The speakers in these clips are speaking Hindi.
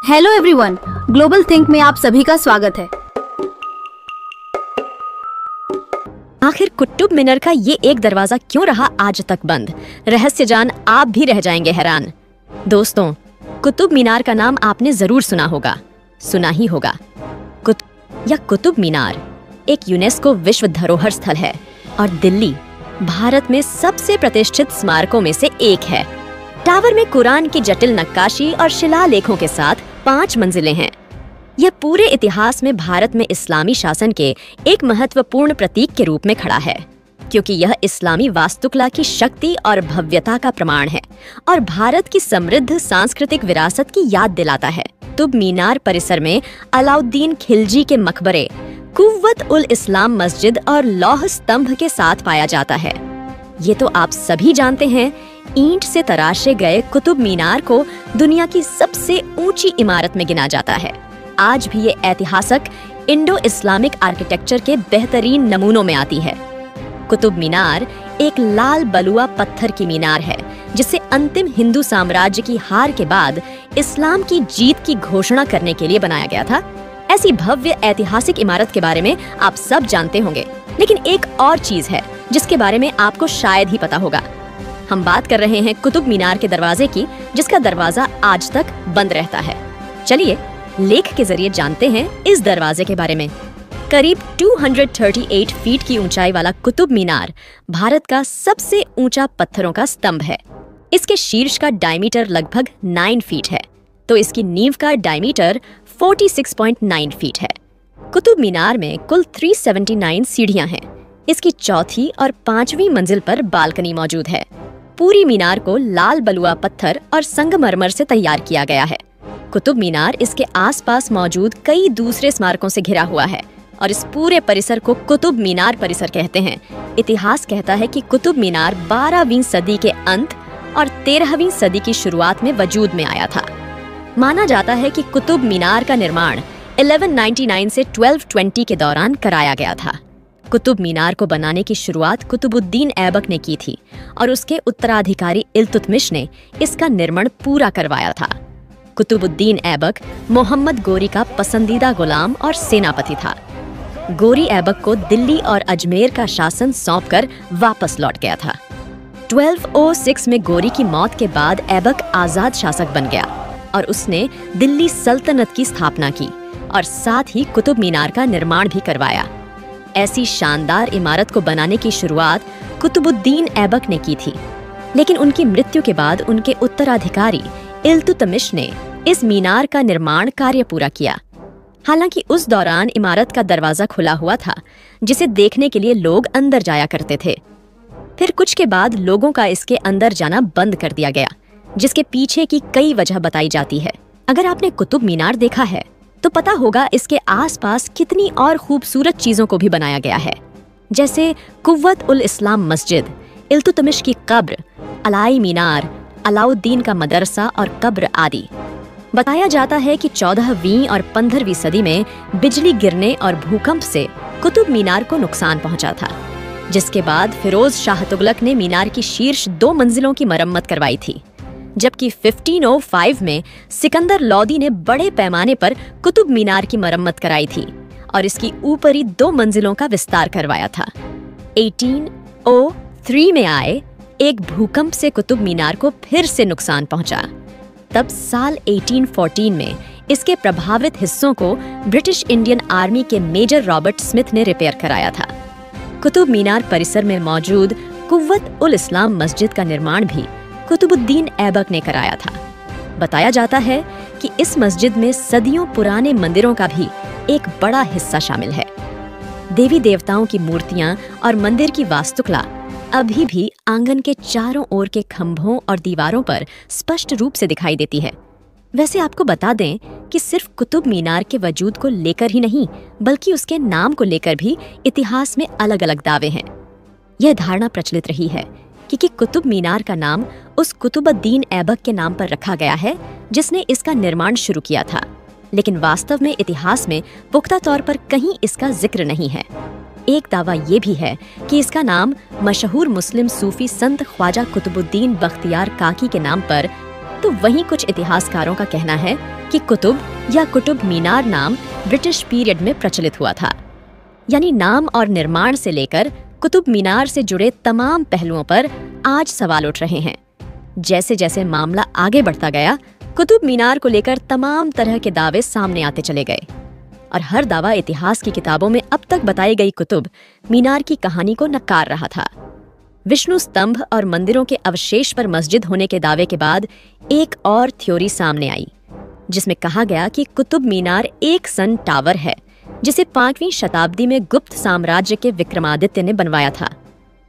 हेलो एवरीवन, ग्लोबल थिंक में आप सभी का स्वागत है। आखिर कुतुब मीनार का ये एक दरवाजा क्यों रहा आज तक बंद? रहस्य जान आप भी रह जाएंगे हैरान। दोस्तों, कुतुब मीनार का नाम आपने जरूर सुना होगा, सुना ही होगा। कुतुब मीनार एक यूनेस्को विश्व धरोहर स्थल है और दिल्ली भारत में सबसे प्रतिष्ठित स्मारकों में से एक है। टावर में कुरान की जटिल नक्काशी और शिलालेखों के साथ 5 मंजिलें हैं। यह पूरे इतिहास में भारत में इस्लामी शासन के एक महत्वपूर्ण प्रतीक के रूप में खड़ा है, क्योंकि यह इस्लामी वास्तुकला की शक्ति और भव्यता का प्रमाण है और भारत की समृद्ध सांस्कृतिक विरासत की याद दिलाता है। कुतुब मीनार परिसर में अलाउद्दीन खिलजी के मकबरे, कुव्वत उल इस्लाम मस्जिद और लौह स्तंभ के साथ पाया जाता है। ये तो आप सभी जानते हैं, ईंट से तराशे गए कुतुब मीनार को दुनिया की सबसे ऊंची इमारत में गिना जाता है। आज भी ये ऐतिहासिक इंडो इस्लामिक आर्किटेक्चर के बेहतरीन नमूनों में आती है। कुतुब मीनार एक लाल बलुआ पत्थर की मीनार है, जिसे अंतिम हिंदू साम्राज्य की हार के बाद इस्लाम की जीत की घोषणा करने के लिए बनाया गया था। ऐसी भव्य ऐतिहासिक इमारत के बारे में आप सब जानते होंगे, लेकिन एक और चीज है जिसके बारे में आपको शायद ही पता होगा। हम बात कर रहे हैं कुतुब मीनार के दरवाजे की, जिसका दरवाजा आज तक बंद रहता है। चलिए लेख के जरिए जानते हैं इस दरवाजे के बारे में। करीब 238 फीट की ऊंचाई वाला कुतुब मीनार भारत का सबसे ऊंचा पत्थरों का स्तंभ है। इसके शीर्ष का डायमीटर लगभग 9 फीट है, तो इसकी नींव का डायमीटर 46.9 फीट है। कुतुब मीनार में कुल 379 सीढ़ियां हैं। इसकी चौथी और 5वीं मंजिल पर बालकनी मौजूद है। पूरी मीनार को लाल बलुआ पत्थर और संगमरमर से तैयार किया गया है। कुतुब मीनार इसके आसपास मौजूद कई दूसरे स्मारकों से घिरा हुआ है और इस पूरे परिसर को कुतुब मीनार परिसर कहते हैं। इतिहास कहता है कि कुतुब मीनार 12वीं सदी के अंत और 13वीं सदी की शुरुआत में वजूद में आया था। माना जाता है कि कुतुब मीनार का निर्माण 1199 से 1220 के दौरान कराया गया था। कुतुब मीनार को बनाने की शुरुआत कुतुबुद्दीन ऐबक ने की थी और उसके उत्तराधिकारी इल्तुतमिश ने इसका निर्माण पूरा करवाया था। कुतुबुद्दीन ऐबक मोहम्मद गोरी का पसंदीदा गुलाम और सेनापति था। गोरी ऐबक को दिल्ली और अजमेर का शासन सौंपकर वापस लौट गया था। 1206 में गोरी की मौत के बाद ऐबक आजाद शासक बन गया और उसने दिल्ली सल्तनत की स्थापना की और साथ ही कुतुब मीनार का निर्माण भी करवाया। ऐसी शानदार इमारत को बनाने की शुरुआत कुतुबुद्दीन ऐबक ने की थी, लेकिन उनकी मृत्यु के बाद उनके उत्तराधिकारी इल्तुतमिश ने इस मीनार का निर्माण कार्य पूरा किया। हालांकि उस दौरान इमारत का दरवाजा खुला हुआ था, जिसे देखने के लिए लोग अंदर जाया करते थे। फिर कुछ के बाद लोगों का इसके अंदर जाना बंद कर दिया गया, जिसके पीछे की कई वजह बताई जाती है। अगर आपने कुतुब मीनार देखा है तो पता होगा इसके आसपास कितनी और खूबसूरत चीजों को भी बनाया गया है, जैसे कुव्वत उल इस्लाम मस्जिद, इल्तुतमिश की कब्र, अलाई मीनार, अलाउद्दीन का मदरसा और कब्र आदि। बताया जाता है कि 14वीं और 15वीं सदी में बिजली गिरने और भूकंप से कुतुब मीनार को नुकसान पहुंचा था, जिसके बाद फिरोज शाह तुगलक ने मीनार की शीर्ष 2 मंजिलों की मरम्मत करवाई थी, जबकि 1505 में सिकंदर लोदी ने बड़े पैमाने पर कुतुब मीनार की मरम्मत कराई थी और इसकी ऊपरी 2 मंजिलों का विस्तार करवाया था। 1803 में आए एक भूकंप से कुतुब मीनार को फिर से नुकसान पहुंचा। तब साल 1814 में इसके प्रभावित हिस्सों को ब्रिटिश इंडियन आर्मी के मेजर रॉबर्ट स्मिथ ने रिपेयर कराया था। कुतुब मीनार परिसर में मौजूद कुव्वत उल इस्लाम मस्जिद का निर्माण भी कुतुबुद्दीन ऐबक ने कराया था। बताया जाता है कि इस मस्जिद में सदियों पुराने मंदिरों का भी एक बड़ा हिस्सा शामिल है। देवी देवताओं की मूर्तियां और मंदिर की वास्तुकला अभी भी आंगन के चारों ओर के खंभों और दीवारों पर स्पष्ट रूप से दिखाई देती है। वैसे आपको बता दें कि सिर्फ कुतुब मीनार के वजूद को लेकर ही नहीं, बल्कि उसके नाम को लेकर भी इतिहास में अलग अलग दावे हैं। यह धारणा प्रचलित रही है कि कुतुब मीनार का नाम उस कुतुबुद्दीन ऐबक के नाम पर रखा गया है जिसने इसका निर्माण शुरू किया था, लेकिन वास्तव में इतिहास में पुख्ता तौर पर कहीं इसका जिक्र नहीं है। एक दावा ये भी है कि इसका नाम मशहूर मुस्लिम सूफी संत ख्वाजा कुतुबुद्दीन बख्तियार काकी के नाम पर तो वहीं कुछ इतिहासकारों का कहना है कि कुतुब या कुतुब मीनार नाम ब्रिटिश पीरियड में प्रचलित हुआ था। यानी नाम और निर्माण से लेकर कुतुब मीनार से जुड़े तमाम पहलुओं पर आज सवाल उठ रहे हैं। जैसे जैसे मामला आगे बढ़ता गया, कुतुब मीनार को लेकर तमाम तरह के दावे सामने आते चले गए और हर दावा इतिहास की किताबों में अब तक बताई गई कुतुब मीनार की कहानी को नकार रहा था। विष्णु स्तंभ और मंदिरों के अवशेष पर मस्जिद होने के दावे के बाद एक और थ्योरी सामने आई, जिसमें कहा गया कि कुतुब मीनार एक सन टावर है जिसे 5वीं शताब्दी में गुप्त साम्राज्य के विक्रमादित्य ने बनवाया था।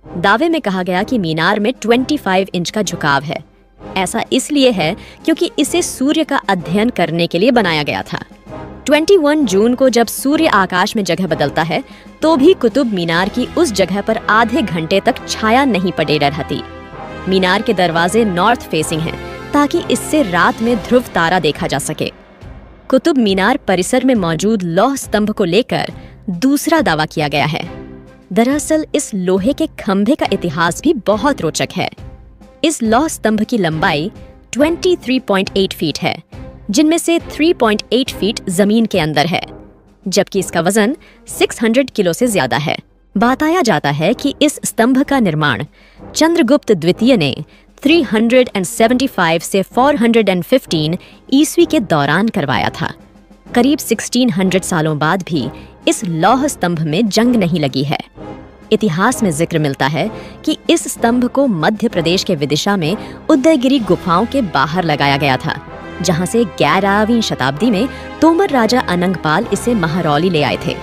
दावे में कहा गया कि मीनार में 25 इंच का झुकाव है। ऐसा इसलिए है क्योंकि इसे सूर्य का अध्ययन करने के लिए बनाया गया था। 21 जून को जब सूर्य आकाश में जगह बदलता है तो भी कुतुब मीनार की उस जगह पर आधे घंटे तक छाया नहीं पड़े रहती। मीनार के दरवाजे नॉर्थ फेसिंग हैं ताकि इससे रात में ध्रुव तारा देखा जा सके। कुतुब मीनार परिसर में मौजूद लौह स्तंभ को लेकर दूसरा दावा किया गया है। दरअसल इस लोहे के खंभे का इतिहास भी बहुत रोचक है। इस लौह स्तंभ की लंबाई 23.8 फीट है, जिनमें से 3.8 फीट जमीन के अंदर है, जबकि इसका वजन 600 किलो से ज्यादा है। बताया जाता है कि इस स्तंभ का निर्माण चंद्रगुप्त द्वितीय ने 375 से 415 ईस्वी के दौरान करवाया था। करीब 1600 सालों बाद भी इस लौह स्तंभ में जंग नहीं लगी है। इतिहास में जिक्र मिलता है कि इस स्तंभ को मध्य प्रदेश के विदिशा में उदयगिरी गुफाओं के बाहर लगाया गया था, जहां से 11वीं शताब्दी में तोमर राजा अनंगपाल इसे महरौली ले आए थे।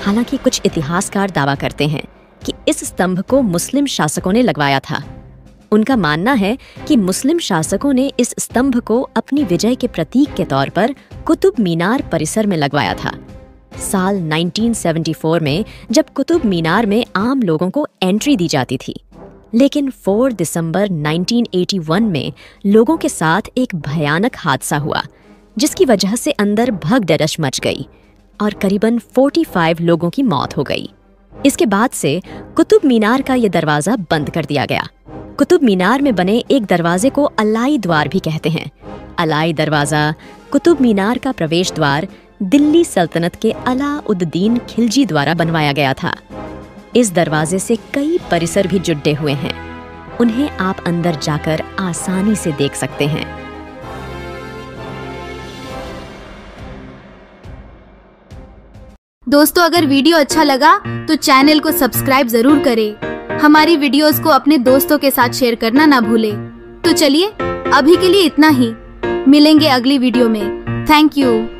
हालांकि कुछ इतिहासकार दावा करते हैं कि इस स्तंभ को मुस्लिम शासकों ने लगवाया था। उनका मानना है कि मुस्लिम शासकों ने इस स्तंभ को अपनी विजय के प्रतीक के तौर पर कुतुब मीनार परिसर में लगवाया था। साल 1974 में जब कुतुब मीनार में आम लोगों को एंट्री दी जाती थी, लेकिन 4 दिसंबर 1981 में लोगों के साथ एक भयानक हादसा हुआ, जिसकी वजह से अंदर भगदड़ मच गई और करीबन 45 लोगों की मौत हो गई। इसके बाद से कुतुब मीनार का ये दरवाजा बंद कर दिया गया। कुतुब मीनार में बने एक दरवाजे को अलाई द्वार भी कहते हैं। अलाई दरवाजा कुतुब मीनार का प्रवेश द्वार दिल्ली सल्तनत के अलाउद्दीन खिलजी द्वारा बनवाया गया था। इस दरवाजे से कई परिसर भी जुड़े हुए हैं। उन्हें आप अंदर जाकर आसानी से देख सकते हैं। दोस्तों, अगर वीडियो अच्छा लगा तो चैनल को सब्सक्राइब जरूर करें। हमारी वीडियोस को अपने दोस्तों के साथ शेयर करना ना भूलें। तो चलिए, अभी के लिए इतना ही। मिलेंगे अगली वीडियो में। Thank you.